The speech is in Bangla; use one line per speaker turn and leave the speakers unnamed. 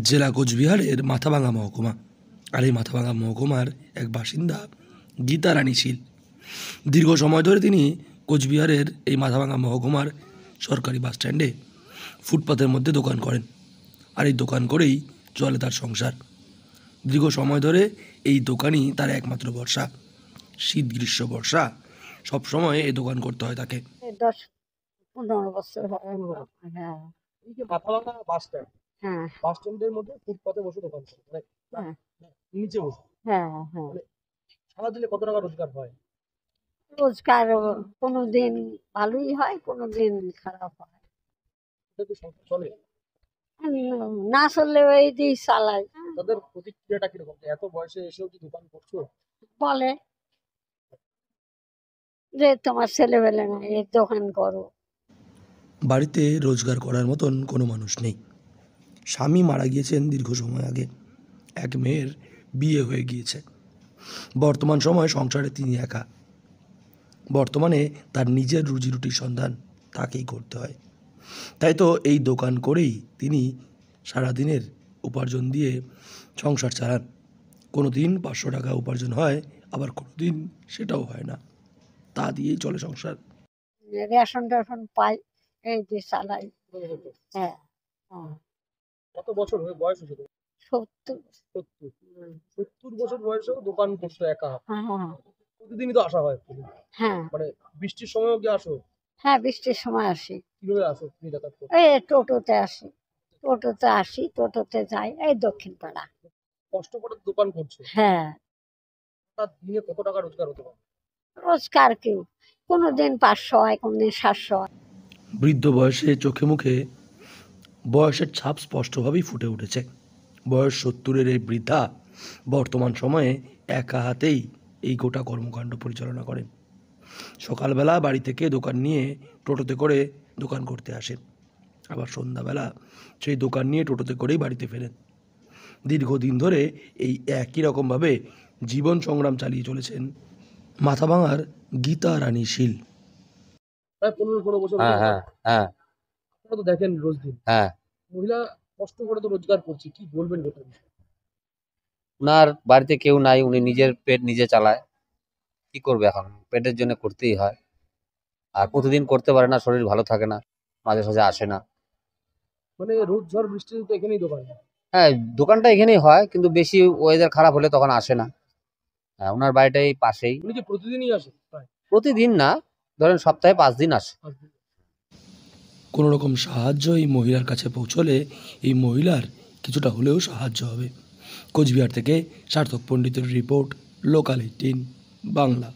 জেলা কোচবিহারের মাথাভাঙা মহকুমা। আর এই মাথাভাঙা মহকুমার এক বাসিন্দা গীতা রানী শীল। দীর্ঘ সময় ধরে তিনি কোচবিহারের এই মাথাভাঙা মহকুমার সরকারি বাস স্ট্যান্ডে ফুটপাতের মধ্যে দোকান করেন। আর এই দোকান করেই চলে তার সংসার। দীর্ঘ সময় ধরে এই দোকানই তার একমাত্র ভরসা। শীত গ্রীষ্ম বর্ষা সবসময় এই দোকান করতে হয় তাকে।
10-15 বছর হবে। হ্যাঁ
এই যে মাথাভাঙা বাস স্ট্যান্ড,
হ্যাঁ
বাস স্ট্যান্ডের মধ্যে ফুটপাতে বসে দোকান করে,
হ্যাঁ
নিচে বসে
হ্যাঁ হ্যাঁ
সারাদিনে কত টাকা রোজগার হয়?
রোজগার কোনোদিন ভালোই হয়, কোনোদিন খারাপ হয়।
এটা কি সংসার চলে?
না চললেও এই দিয়ে চালাই।
তাদের প্রতিক্রিয়াটা কিরকম যে এত বয়সে এসেও কি দোকান করছো?
বলে যে তোমার ছেলেবেলে নাই, এর দোকান করো।
বাড়িতে রোজগার করার মতন কোনো মানুষ নেই। স্বামী মারা গিয়েছেন দীর্ঘ সময় আগে। এক মেয়ের বিয়ে হয়ে গিয়েছে। বর্তমান সময়ে সংসারে তিনি একা। বর্তমানে তার নিজের রুজি রুটির সন্ধান তাকেই করতে হয়। তাই তো এই দোকান করেই তিনি সারাদিনের উপার্জন দিয়ে সংসার চালান। কোনো দিন 500 টাকা উপার্জন হয়, আবার কোনো দিন সেটাও হয় না। তা দিয়েই চলে সংসার।
রেশন টেশন পাই, এই দিয়ে চালাই। হ্যাঁ
কত বছর বয়স হয়েছে তোমার?
70।
70 বছর বয়সেও দোকান করছো একা?
হ্যাঁ
প্রতিদিনই তো আসা হয়?
হ্যাঁ
মানে বৃষ্টির সময়ও কি আসো?
হ্যাঁ বৃষ্টির সময় আসি।
কিভাবে আসো তুমি যাতায়াত করো?
এই টোটোতে আসি, টোটোতে যাই এই দক্ষিণ পাড়া।
কষ্ট করে তো দোকান করছো,
হ্যাঁ
তার দিনে কত টাকা রোজগার হতে পারে?
রোজগার কি কোনোদিন 500 হয়, কোনোদিন 700 হয়।
বৃদ্ধ বয়সে চোখে মুখে বয়সের ছাপ স্পষ্টভাবেই ফুটে উঠেছে। বয়স 70-এর এই বৃদ্ধা বর্তমান সময়ে একা হাতেই এই গোটা কর্মকাণ্ড পরিচালনা করেন। সকালবেলা বাড়ি থেকে দোকান নিয়ে টোটোতে করে দোকান করতে আসেন, আবার সন্ধ্যাবেলা সেই দোকান নিয়ে টোটোতে করেই বাড়িতে ফেরেন। দীর্ঘদিন ধরে এই একই রকমভাবে জীবন সংগ্রাম চালিয়ে চলেছেন মাথাভাঙার গীতা রানী শীল।
প্রায় 15-16 বছর
হ্যাঁ হ্যাঁ হ্যাঁ
আপনারা তো দেখেন রোজ দিন
হ্যাঁ
মহিলা কষ্ট করে তো রোজগার করছে, কি বলবেন গোটা বিষয়ে?
ওনার বাড়িতে কেউ নাই, উনি নিজের পেট নিজে চালায়। কি করবে, এখন পেটের জন্য করতেই হয়। আর প্রতিদিন করতে পারে না, শরীর ভালো থাকে না, মাঝে সাঝে আসে না।
মানে রোদ ঝড় বৃষ্টি তো এখানেই দোকান।
হ্যাঁ, দোকানটা এখানেই হয়, কিন্তু বেশি ওয়েদার খারাপ হলে তখন আসে না। হ্যাঁ, ওনার বাড়িটাই পাশেই।
উনি কি প্রতিদিনই আসে? প্রায়
প্রতিদিন না, ধরেন সপ্তাহে 5 দিন আসে।
কোনো রকম সাহায্য এই মহিলার কাছে পৌঁছলে এই মহিলার কিছুটা হলেও সাহায্য হবে। কোচবিহার থেকে সার্থক পণ্ডিতের রিপোর্ট, লোকাল 18 বাংলা।